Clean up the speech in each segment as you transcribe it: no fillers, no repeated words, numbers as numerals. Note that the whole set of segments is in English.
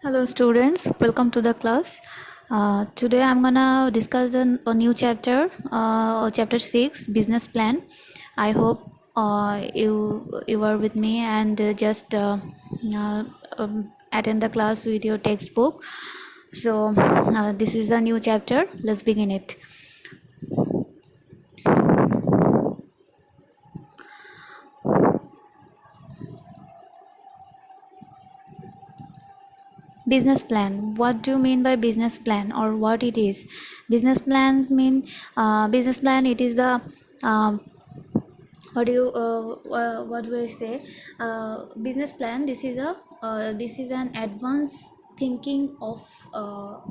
Hello, students. Welcome to the class. Today, I'm gonna discuss a new chapter, chapter 6, business plan. I hope you are with me and uh, attend the class with your textbook. So, this is a new chapter. Let's begin it. Business plan. What do you mean by business plan, or what it is? Business plans mean business plan. It is the what do I say, business plan. This is an advanced thinking of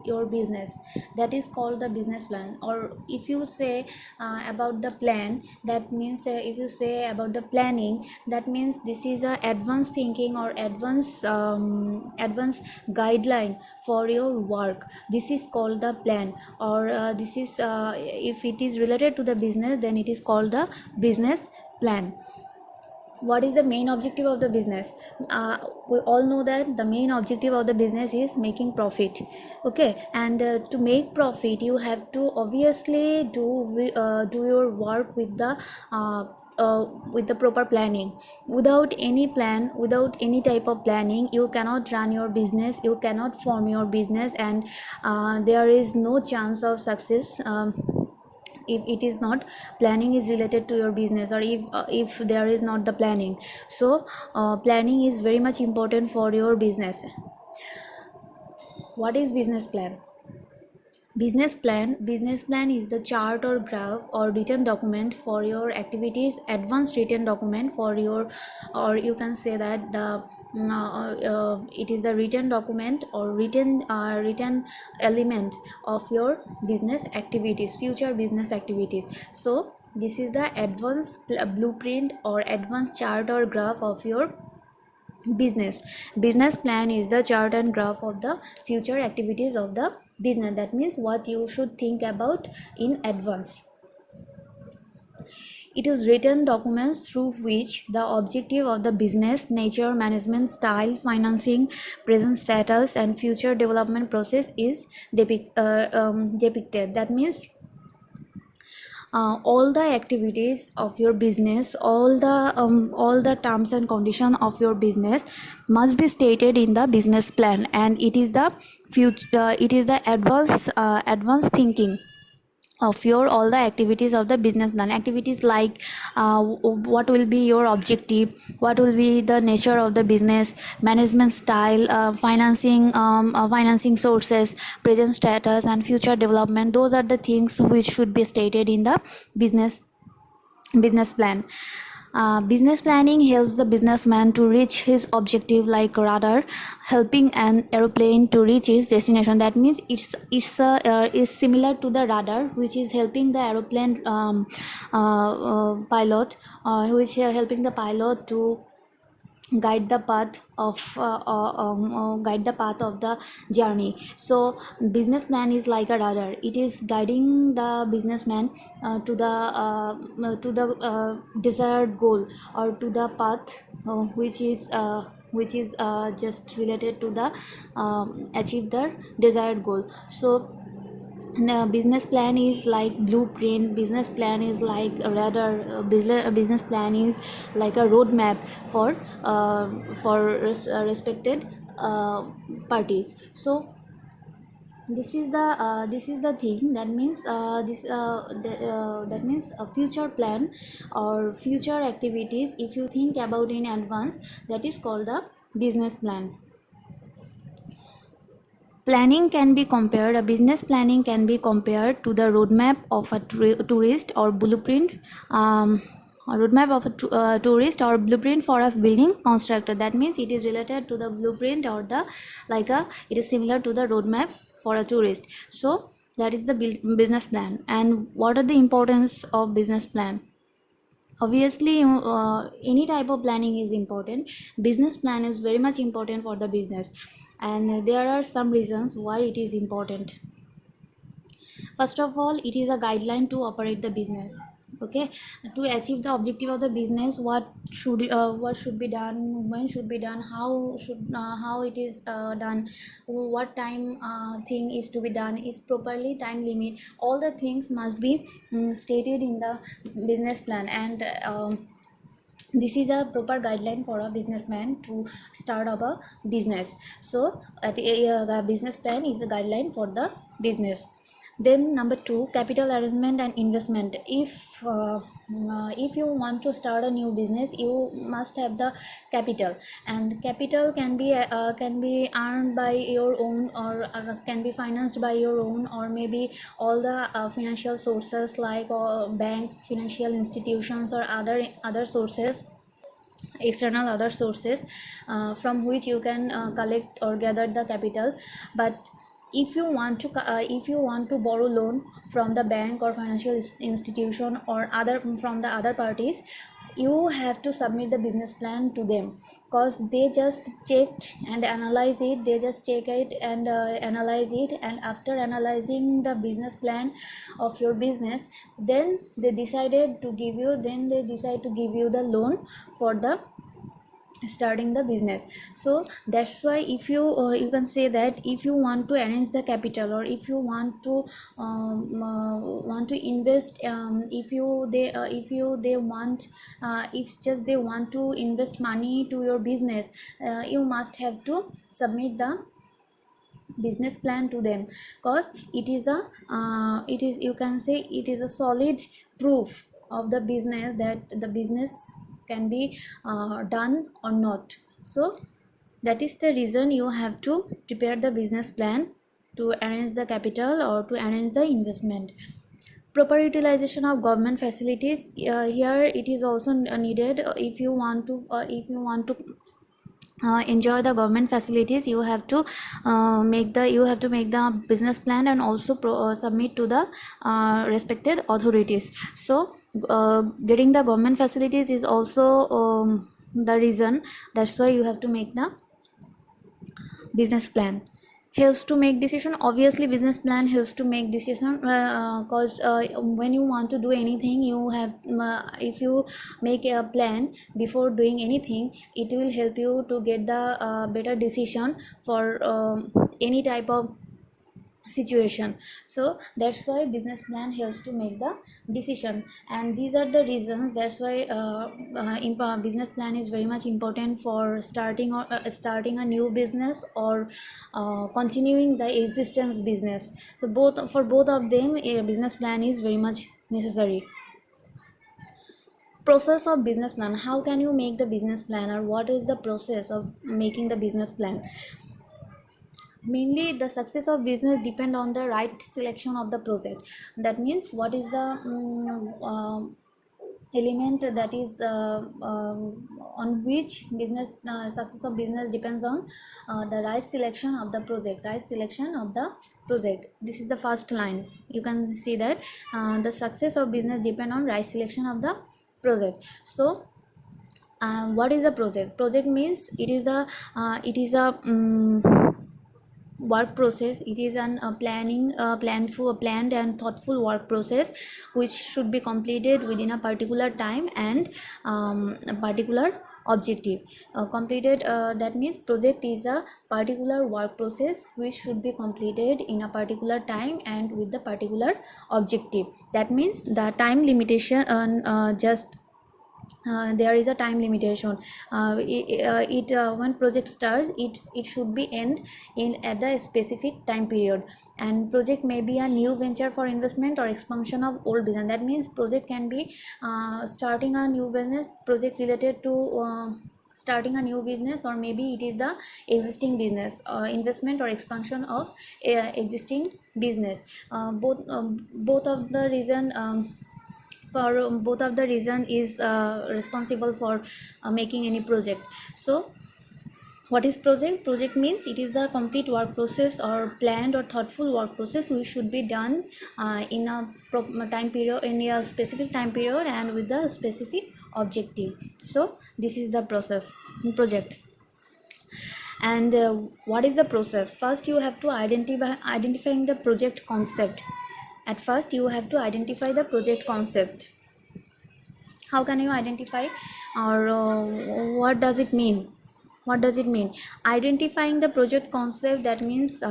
your business, that is called the business plan. Or if you say about the plan, that means if you say about the planning, that means this is a advanced thinking or advanced guideline for your work. This is called the plan. Or this is if it is related to the business, then it is called the business plan. What is the main objective of the business? We all know that the main objective of the business is making profit. Okay, and to make profit, you have to obviously do your work with the proper planning. Without any plan, without any type of planning, you cannot run your business, you cannot form your business, and there is no chance of success. If it is not planning is related to your business, or if there is not the planning. So planning is very much important for your business. What is business plan? Business plan is the chart or graph or written document for your activities, advanced written document for your, or you can say that it is the written document or written element of your business activities, future business activities. So this is the advanced blueprint or advanced chart or graph of your business plan is the chart and graph of the future activities of the business. That means what you should think about in advance. It is written documents through which the objective of the business, nature, management style, financing, present status, and future development process is depicted. That means all the activities of your business, all the terms and condition of your business must be stated in the business plan, and it is the future, it is the advanced thinking of your all the activities of the business plan. Activities like what will be your objective, what will be the nature of the business, management style, financing sources, present status, and future development. Those are the things which should be stated in the business plan. Business planning helps the businessman to reach his objective like radar helping an aeroplane to reach its destination. That means is similar to the radar, which is helping the aeroplane pilot, which helping the pilot to guide the path of the journey. So business plan is like a radar. It is guiding the businessman to the desired goal, or to the path which is just related to the achieve the desired goal. So the business plan is like blueprint, business plan is like a radar, business plan is like a roadmap for respected parties. So this is the thing. That means that means a future plan or future activities, if you think about in advance, that is called a business plan. Planning can be compared, a business planning can be compared to the roadmap of a tourist or blueprint, a roadmap of a tourist or blueprint for a building constructor. That means it is related to the blueprint or the it is similar to the roadmap for a tourist. So that is the business plan. And what are the importance of business plan? Obviously any type of planning is important. Business plan is very much important for the business, and there are some reasons why it is important. First of all, it is a guideline to operate the business. Okay, to achieve the objective of the business, what should be done, when should be done, how it is done, what time thing is to be done, is properly time limit, all the things must be stated in the business plan. And this is a proper guideline for a businessman to start up a business. So the business plan is a guideline for the business. Then number two, capital arrangement and investment. If you want to start a new business, you must have the capital, and capital can be earned by your own, or can be financed by your own, or maybe all the financial sources like bank, financial institutions, or other sources, external other sources, from which you can collect or gather the capital. But if you want to borrow loan from the bank or financial institution or other from the other parties, you have to submit the business plan to them, because they just checked and analyze it, they just check it and analyze it, and after analyzing the business plan of your business, then they decide to give you the loan for the starting the business. So that's why, if you can say that if you want to arrange the capital, or if you want to invest, if just they want to invest money to your business, you must have to submit the business plan to them, because it is, you can say, it is a solid proof of the business, that the business can be done or not. So that is the reason you have to prepare the business plan to arrange the capital or to arrange the investment. Proper utilization of government facilities, here it is also needed. If you want to enjoy the government facilities, you have to make the business plan, and also submit to the respected authorities. So getting the government facilities is also the reason. That's why you have to make the business plan. Helps to make decision, obviously business plan helps to make decision, because when you want to do anything, you have if you make a plan before doing anything, it will help you to get the better decision for any type of situation. So that's why business plan helps to make the decision, and these are the reasons. That's why business plan is very much important for starting a new business, or continuing the existence business. So both of them, a business plan is very much necessary. Process of business plan, how can you make the business plan, or what is the process of making the business plan? Mainly the success of business depend on the right selection of the project. That means, what is the element that is on which business success of business depends on the right selection of the project. This is the first line. You can see that the success of business depend on right selection of the project. So what is a project means, it is a work process. It is an planned and thoughtful work process, which should be completed within a particular time and a particular objective. Completed That means project is a particular work process which should be completed in a particular time and with the particular objective. That means the time limitation just there is a time limitation. When project starts, it should be end in at the specific time period. And project may be a new venture for investment or expansion of old business. That means project can be starting a new business, project related to starting a new business, or maybe it is the existing business, investment or expansion of existing business. Both of the reason for both of the reason is responsible for making any project. So what is project means, it is the complete work process or planned or thoughtful work process which should be done in a time period, in a specific time period, and with the specific objective. So this is the project. And what is the process? First you have to identifying the project concept. At first you have to identify the project concept. How can you identify, or what does it mean? What does it mean? Identifying the project concept, that means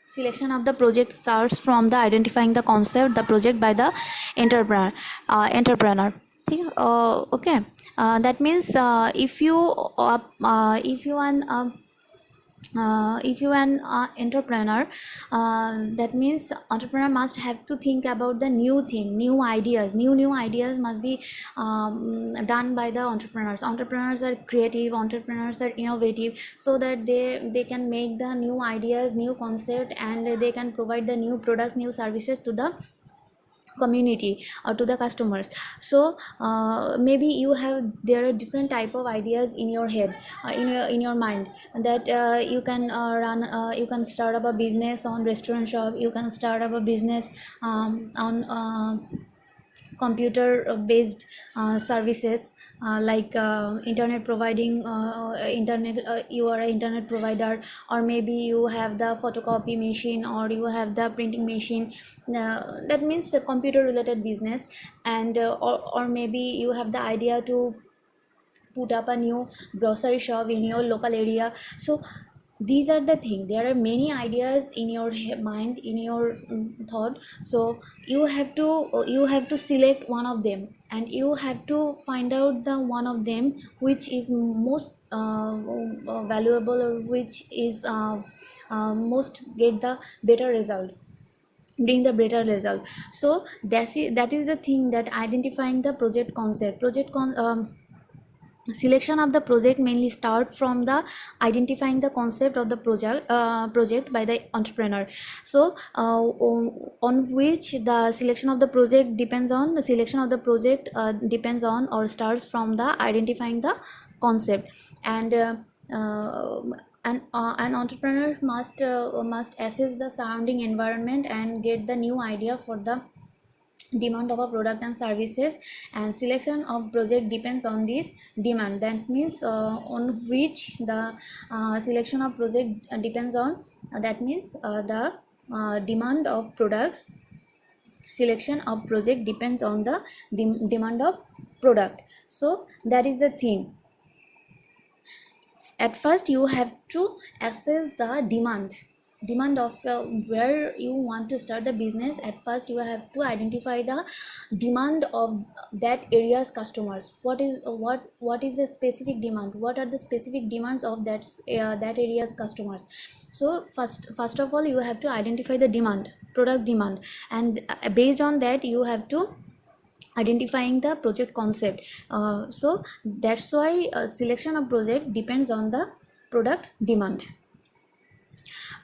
selection of the project starts from the identifying the concept the project by the entrepreneur. Okay. That means if you if you an entrepreneur, that means entrepreneur must have to think about the new thing, new ideas, new ideas must be done by the entrepreneurs are creative, entrepreneurs are innovative, so that they can make the new ideas, new concept, and they can provide the new products, new services to the community or to the customers. So maybe you have, there are different type of ideas in your head, in your mind, that you can you can start up a business on restaurant shop, you can start up a business on computer based services, like internet providing, internet you are an internet provider, or maybe you have the photocopy machine, or you have the printing machine, that means a computer related business. And or maybe you have the idea to put up a new grocery shop in your local area. So these are the thing, there are many ideas in your mind, in your thought. So you have to select one of them, and you have to find out the one of them which is most valuable, or which is most get the better result, bring the better result. So that is the thing, that identifying the project concept, selection of the project mainly start from the identifying the concept of the project by the entrepreneur. So on which the selection of the project depends on, the selection of the project depends on or starts from the identifying the concept. And an entrepreneur must assess the surrounding environment and get the new idea for the demand of a product and services, and selection of project depends on this demand. That means on which the selection of project depends on, that means the demand of products, selection of project depends on the demand of product. So that is the thing. At first you have to assess the demand of where you want to start the business. At first you have to identify the demand of that area's customers. What is the specific demand, what are the specific demands of that area's customers. So first of all you have to identify the demand, product demand, and based on that you have to identifying the project concept. So that's why selection of project depends on the product demand.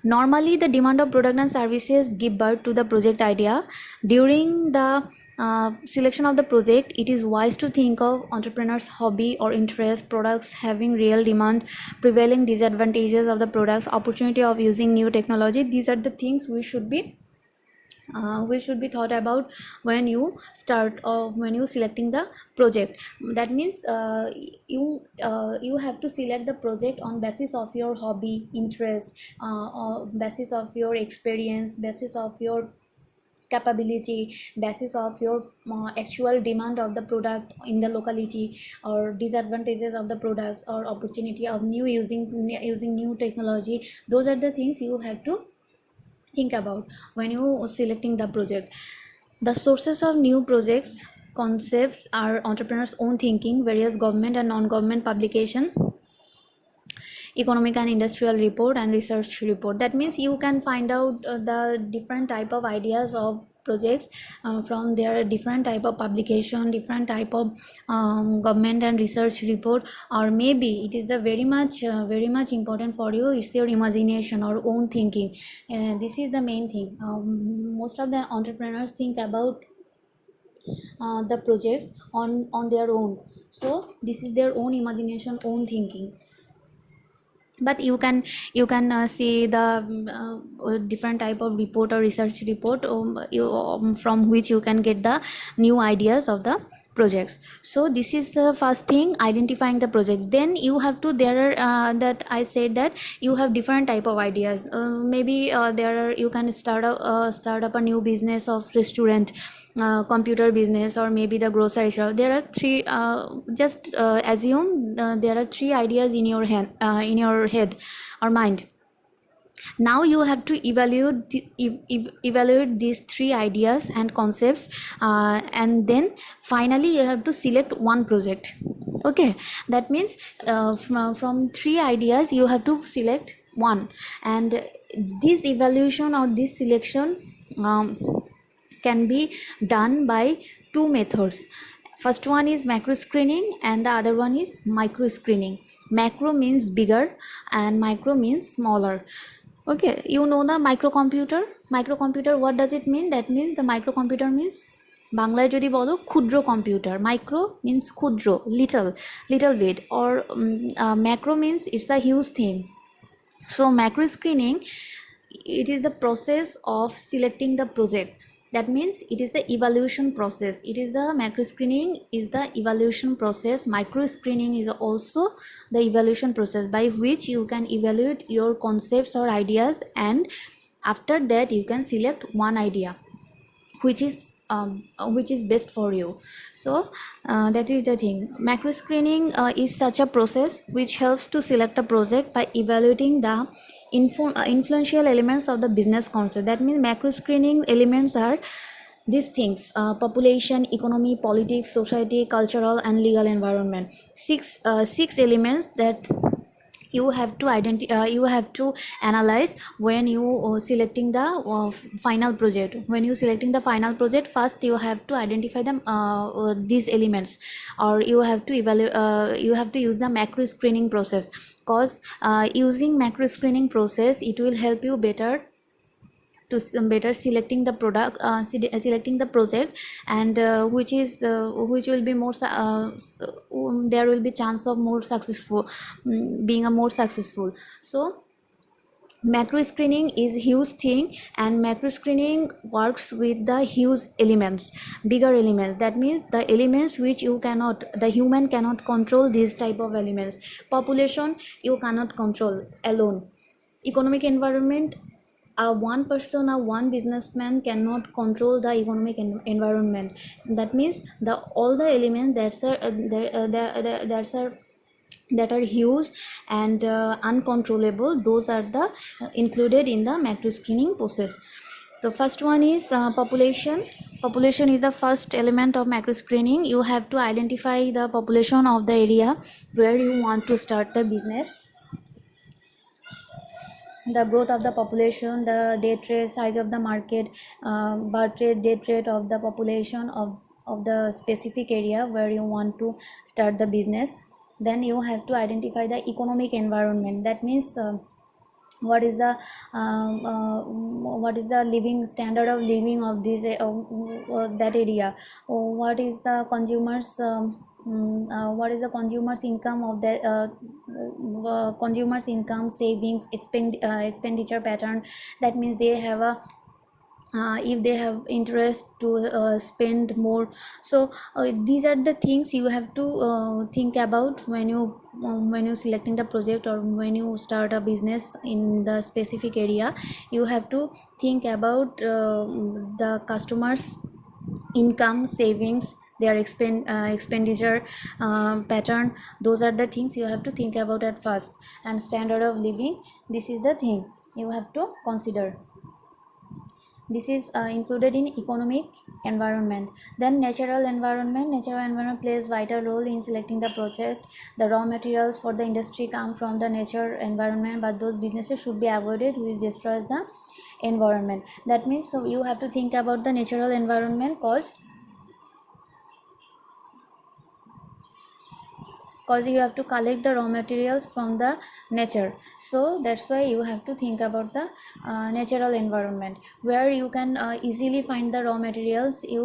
Normally the demand of product and services give birth to the project idea. During the selection of the project, it is wise to think of entrepreneurs hobby or interest, products having real demand, prevailing disadvantages of the products, opportunity of using new technology. These are the things we should be thought about when you start or when you selecting the project. That means you have to select the project on basis of your hobby, interest, or basis of your experience, basis of your capability, basis of your actual demand of the product in the locality, or disadvantages of the products, or opportunity of using new technology. Those are the things you have to think about when you selecting the project. The sources of new projects concepts are entrepreneurs own thinking, various government and non-government publication, economic and industrial report, and research report. That means you can find out the different type of ideas of projects from their different type of publication, different type of government and research report. Or maybe it is the very much important for you, it's your imagination or own thinking. This is the main thing. Most of the entrepreneurs think about the projects on their own. So this is their own imagination, own thinking. But you can see the different type of report or research report, from which you can get the new ideas of the projects. So this is the first thing, identifying the projects. Then you have to, there are that I said that you have different type of ideas. Maybe there are, you can start up a new business of restaurant, computer business, or maybe the grocery shop. There are three, just assume there are three ideas in your head or mind. Now you have to evaluate these three ideas and concepts, and then finally you have to select one project. Okay, that means from three ideas you have to select one, and this evaluation or this selection can be done by two methods. First one is macro screening and the other one is micro screening. Macro means bigger and micro means smaller. Okay, you know the microcomputer. Microcomputer, what does it mean? That means the microcomputer means বাংলায় যদি বলো ক্ষুদ্র computer. Micro means ক্ষুদ্র, little bit, or macro means it's a huge thing. So macro screening, it is the process of selecting the project. That means it is the evaluation process. It is the macro screening is the evaluation process. Micro screening is also the evaluation process by which you can evaluate your concepts or ideas, and after that you can select one idea which is best for you. So that is the thing. Macro screening is such a process which helps to select a project by evaluating the influential elements of the business concept. That means macro screening elements are these things: population, economy, politics, society, cultural and legal environment. Six elements that you have to you have to analyze when you selecting the final project. When you selecting the final project, first you have to identify them, these elements, or you have to evaluate, you have to use the macro screening process, because using macro screening process, it will help you better to better selecting the product, selecting the project, and which will be more there will be chance of more successful, being a more successful. So macro screening is huge thing, and macro screening works with the huge elements, bigger elements. That means the elements which the human cannot control, these type of elements. Population you cannot control alone. Economic environment, one person or one businessman cannot control the economic environment. That means all the elements that are huge and uncontrollable, those are the included in the macro screening process. The first one is population. Population is the first element of macro screening. You have to identify the population of the area where you want to start the business, the growth of the population, the death rate, size of the market, birth rate, death rate of the population of the specific area where you want to start the business. Then you have to identify the economic environment. That means what is the living standard of living of this that area, or what is the consumers what is the consumers income of the consumers income, savings, expenditure pattern. That means they have a if they have interest to spend more. So these are the things you have to think about when you selecting the project, or when you start a business in the specific area. You have to think about the customers income, savings, their expenditure pattern. Those are the things you have to think about at first. And standard of living, this is the thing you have to consider. This is included in economic environment. Then natural environment. Natural environment plays vital role in selecting the project. The raw materials for the industry come from the nature environment, but those businesses should be avoided which destroys the environment. That means so you have to think about the natural environment, cause you have to collect the raw materials from the nature. So that's why you have to think about the natural environment where you can easily find the raw materials. You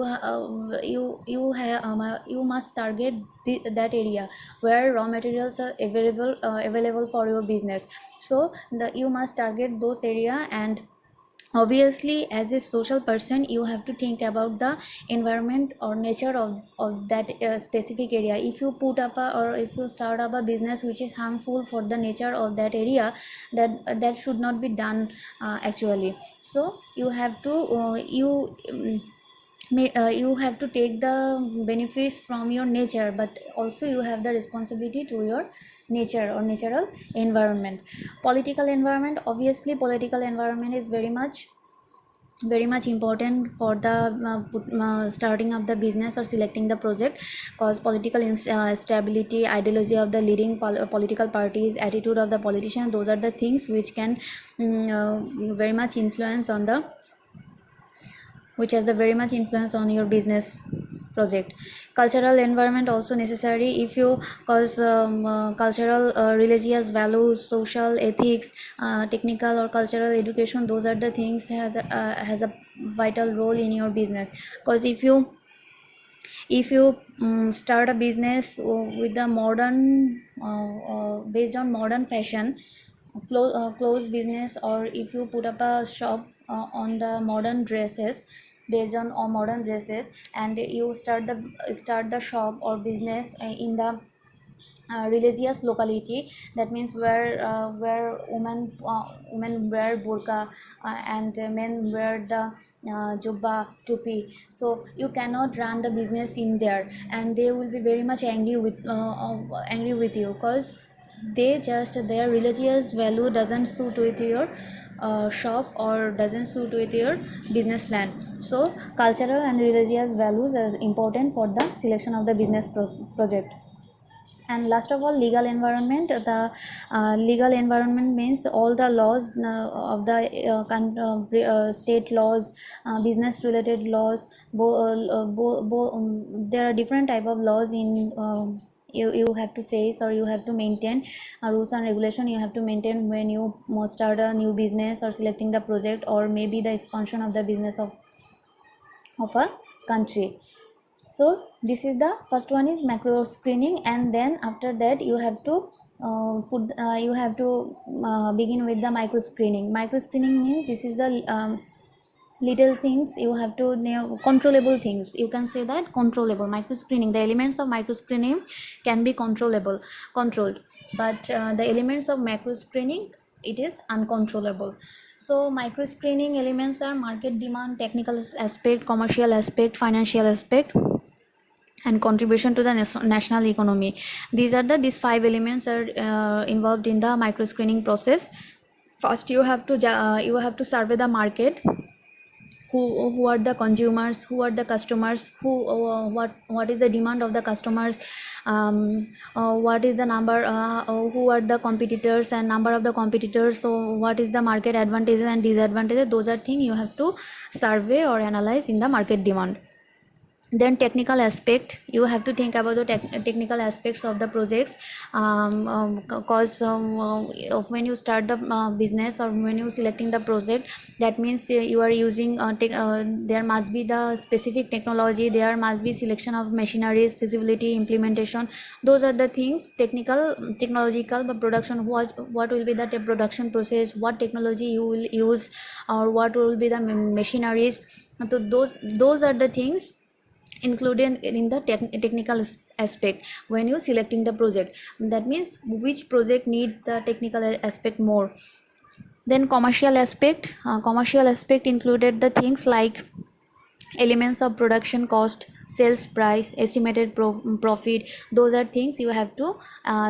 must target that area where raw materials are available for your business. So you must target those area, and obviously as a social person you have to think about the environment or nature of that specific area. If you put up or if you start up a business which is harmful for the nature of that area, that should not be done actually. So you have to you have to take the benefits from your nature, but also you have the responsibility to your nature or natural environment. Political environment, obviously political environment is very much important for the starting of the business or selecting the project, cause political stability, ideology of the leading political parties, attitude of the politician, those are the things which can very much influence on the which has the very much influence on your business project. Cultural environment also necessary. If you cause cultural religious values, social ethics, technical or cultural education, those are the things has a vital role in your business. Because if you start a business with the modern based on modern fashion, clothes business, or if you put up a shop on the modern dresses, based on modern dresses, and you start the shop or business in the religious locality, that means where women wear burqa, and men wear the jubba tupi, so you cannot run the business in there, and they will be very much angry with you, because they just their religious value doesn't suit with your shop or doesn't suit with your business plan. So cultural and religious values are important for the selection of the business project. And last of all, legal environment. The legal environment means all the laws of the state laws, business related laws, there are different type of laws in you have to face, or you have to maintain rules and regulation you have to maintain when you start a new business or selecting the project, or maybe the expansion of the business of a country. So this is the first one is macro screening, and then after that you have to begin with the micro screening. Micro screening means this is the little things you have to controllable things, you can say that controllable. Micro screening, the elements of micro screening can be controlled, but the elements of macro screening, it is uncontrollable. So micro screening elements are market demand, technical aspect, commercial aspect, financial aspect, and contribution to the national economy. These five elements are involved in the micro screening process. First you have to survey the market, who are the consumers, who are the customers, what is the demand of the customers, what is the number, who are the competitors and number of the competitors, so what is the market advantages and disadvantages, those are things you have to survey or analyze in the market demand. Then technical aspect, you have to think about the technical aspects of the projects, cause when you start the business or when you selecting the project, that means you are using there must be the specific technology, there must be selection of machineries, feasibility, implementation, those are the things technological. But production, what will be the production process, what technology you will use, or what will be the machineries. So those are the things included in the technical aspect when you selecting the project. That means which project need the technical aspect more. Then commercial aspect included the things like elements of production cost, sales price, estimated profit, those are things you have to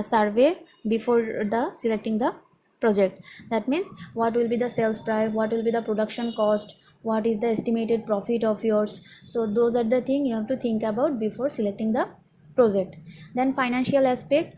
survey before the selecting the project. That means what will be the sales price, what will be the production cost, what is the estimated profit of yours, so those are the things you have to think about before selecting the project. Then financial aspect,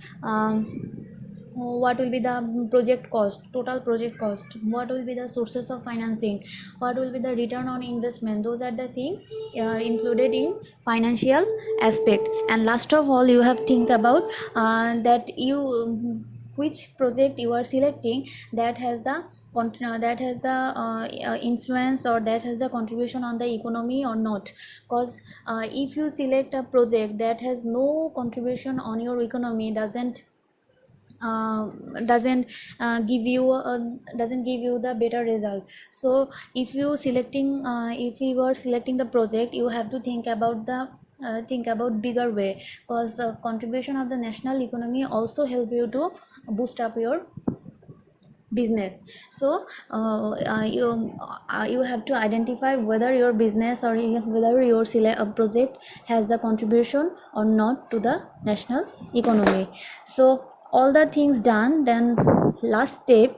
what will be the project cost, total project cost, what will be the sources of financing, what will be the return on investment, those are the things included in financial aspect. And last of all, you have think about that you which project you are selecting, that has the influence, or that has the contribution on the economy or not. Because if you select a project that has no contribution on your economy, uh, doesn't doesn't give you the better result. So if you are selecting the project, you have to think about bigger way, because contribution of the national economy also help you to boost up your business. So you have to identify whether your business or whether your project has the contribution or not to the national economy. So all the things done, then last step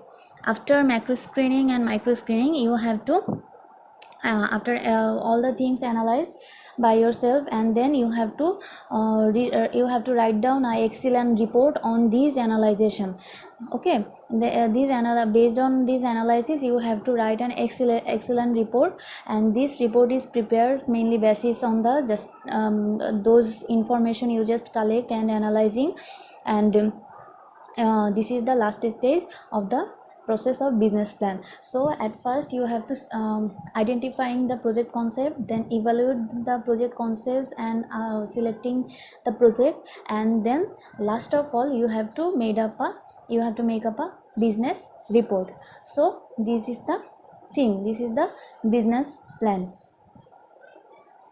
after macro screening and micro screening, you have to after all the things analyzed by yourself, and then you have to you have to write down a excellent report on these analyzation. Okay, based on this analysis, you have to write an excellent report, and this report is prepared mainly basis on the just those information you just collect and analyzing. And this is the last stage of the process of business plan. So at first you have to identifying the project concept, then evaluate the project concepts and selecting the project, and then last of all you have to make up a business report. So this is the thing, this is the business plan,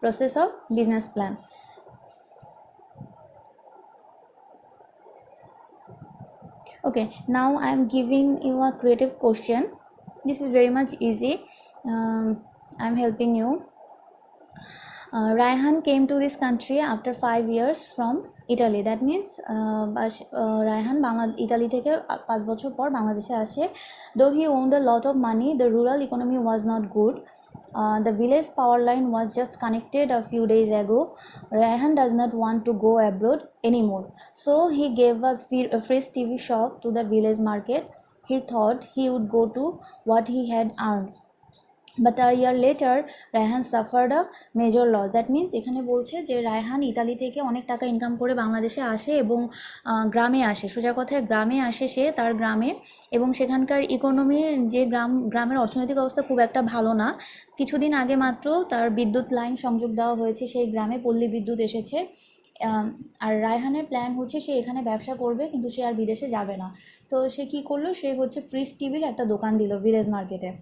process of business plan. Okay, now I am giving you a creative question. This is very much easy. I am helping you. Raihan came to this country after 5 years from Italy. That means Raihan Italy থেকে 5 বছর পর বাংলাদেশে আসে. Though he owned a lot of money, the rural economy was not good. The village power line was just connected a few days ago. Raihan does not want to go abroad anymore. So he gave a fresh TV shop to the village market. He thought he would go to what he had earned. But a year later, Raihan suffered a major loss. That means এখানে বলছে যে Raihan Italy থেকে অনেক টাকা income করে বাংলাদেশে আসে এবং গ্রামে আসে, সোজা কথায় গ্রামে আসে সে তার গ্রামে, এবং সেখানকার ইকোনমির যে গ্রামের অর্থনৈতিক অবস্থা খুব একটা ভালো না। কিছুদিন আগে মাত্র তার বিদ্যুৎ লাইন সংযোগ দেওয়া হয়েছে, সেই গ্রামে পল্লী বিদ্যুৎ এসেছে। আর রায়হানের প্ল্যান হচ্ছে সে এখানে ব্যবসা করবে, কিন্তু সে আর বিদেশে যাবে না। তো সে কি করলো, সে হচ্ছে ফ্রিজ টিভির একটা দোকান দিল ভিলেজ মার্কেটে,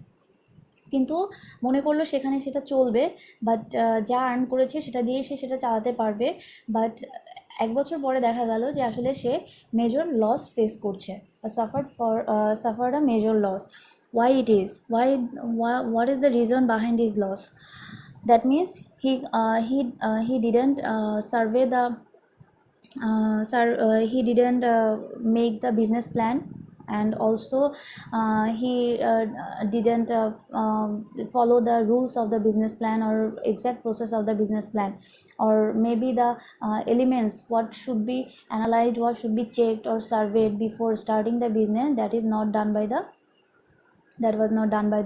কিন্তু মনে করলো সেখানে সেটা চলবে, বাট যা আর্ন করেছে সেটা দিয়ে সে সেটা চালাতে পারবে। বাট 1 বছর পরে দেখা গেল যে আসলে সে মেজর লস ফেস করছে, suffered a major loss. Why it is? What is the reason behind this loss? That means he didn't survey the he didn't make the business plan, and also he didn't follow the rules of the business plan or exact process of the business plan, or maybe the elements what should be analyzed, what should be checked or surveyed before starting the business, that was not done by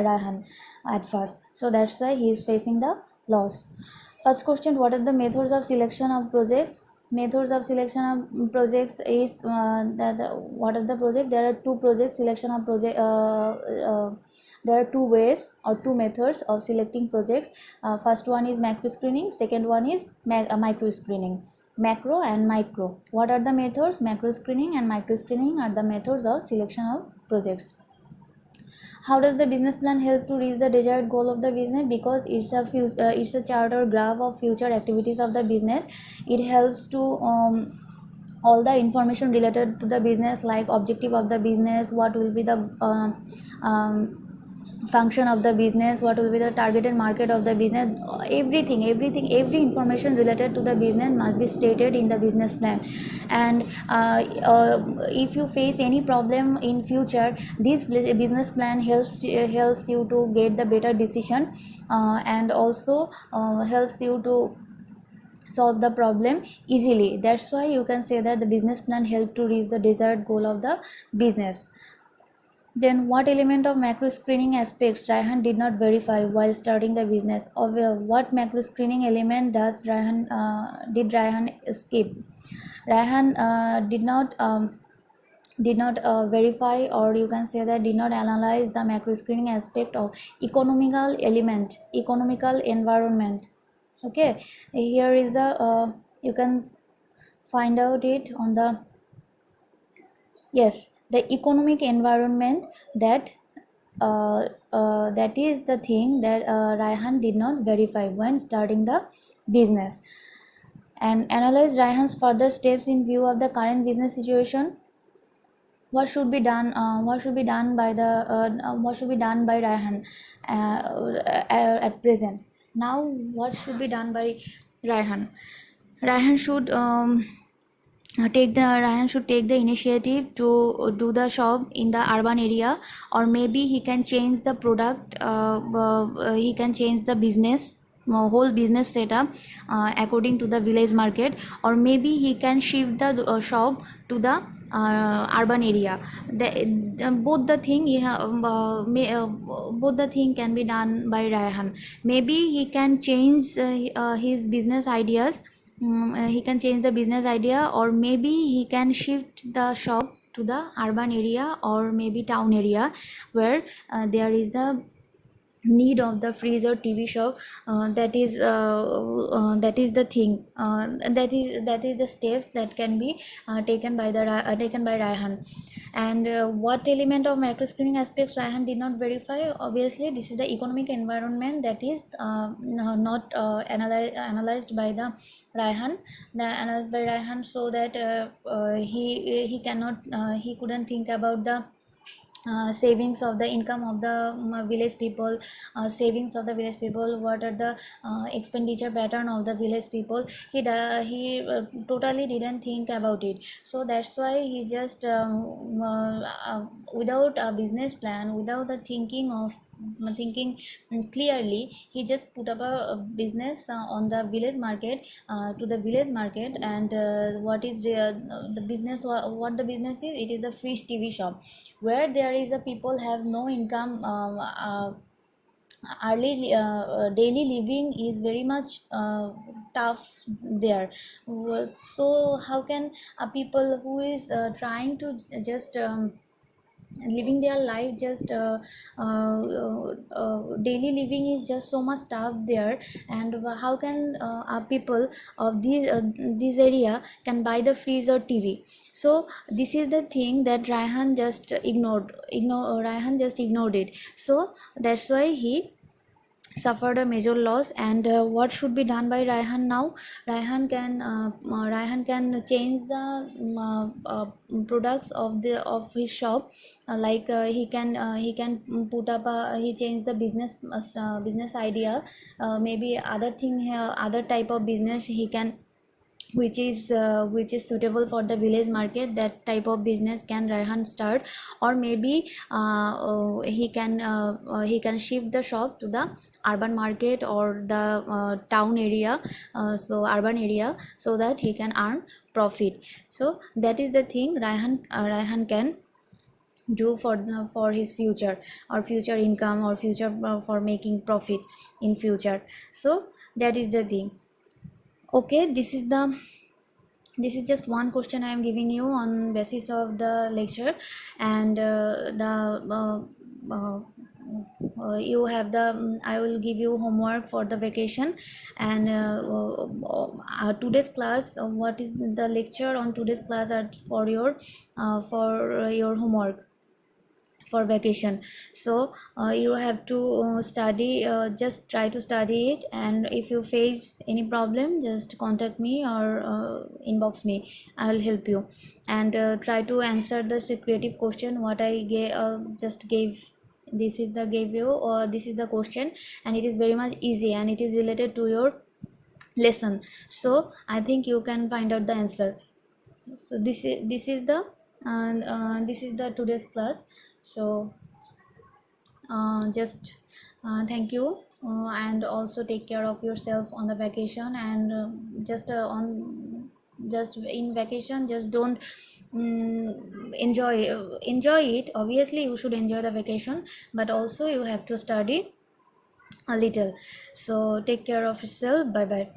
Raihan at first. So that's why he is facing the loss. First question, what are the methods of selection of projects? Methods of selection of projects is what are the project? There are two project selection of project. There are two ways or two methods of selecting projects. First one is macro screening. Second one is micro screening. Macro and micro. What are the methods? Macro screening and micro screening are the methods of selection of projects. How does the business plan help to reach the desired goal of the business? Because it's a chart or graph of future activities of the business. It helps to all the information related to the business, like objective of the business, what will be the function of the business, what will be the targeted market of the business. Every information related to the business must be stated in the business plan. And if you face any problem in future, this business plan helps you to get the better decision, and also helps you to solve the problem easily. That's why you can say that the business plan help to reach the desired goal of the business. Then what element of macro screening aspects Raihan did not verify while starting the business? Or what macro screening element did Raihan skip? Raihan did not verify, or you can say that did not analyze the macro screening aspect of economical environment. Okay, here is the you can find out it on the, yes, the economic environment, that is the thing that Raihan did not verify when starting the business. And analyze Raihan's further steps in view of the current business situation. what should be done, what should be done by the what should be done by Raihan at present. Now what should be done by Raihan? Raihan should Ryan should take the initiative to do the shop in the urban area, or maybe he can change the product. He can change the business, whole business setup according to the village market, or maybe he can shift the shop to the urban area. Both the thing both the thing can be done by Raihan. Maybe he can change his business ideas. He can change the business idea, or maybe he can shift the shop to the urban area or maybe town area where there is the need of the fridge or TV shop. That is the thing, that is the steps that can be taken by Raihan. And what element of macro screening aspects Raihan did not verify? Obviously this is the economic environment that is not analyzed by the Raihan, so that he cannot he couldn't think about the savings of the income of the village people, savings of the village people, what are the expenditure pattern of the village people. He totally didn't think about it, so that's why he just without a business plan, without the thinking clearly, he just put up a business on the village market, to the village market. And what is the business, what the business is? It is the fridge TV shop, where there is a people have no income. Early daily living is very much tough there. So how can a people who is trying to just living their life, just daily living is just so much tough there, and how can people of this area can buy the fridge or TV? So this is the thing that Raihan just Raihan just ignored it. So that's why he suffered a major loss. And what should be done by Raihan now? Raihan can change the products of his shop, he can put up he change the business idea, maybe other thing here, other type of business he can, which is suitable for the village market. That type of business can Raihan start, or maybe he can shift the shop to the urban market or the town area, so urban area, so that he can earn profit. So that is the thing Raihan can do for his future, or future income, or future for making profit in future. So that is the thing. Okay, this is just one question I am giving you on basis of the lecture. And you have the I will give you homework for the vacation. And today's class, what is the lecture on today's class are for your homework for vacation. So you have to study, just try to study it, and if you face any problem, just contact me or inbox me. I will help you. And try to answer the creative question what I just gave. This is the gave you, or this is the question, and it is very much easy, and it is related to your lesson. So I think you can find out the answer. So this is the today's class. So just thank you, and also take care of yourself on the vacation. And just in vacation, just don't enjoy it. Obviously you should enjoy the vacation, but also you have to study a little. So take care of yourself. Bye bye.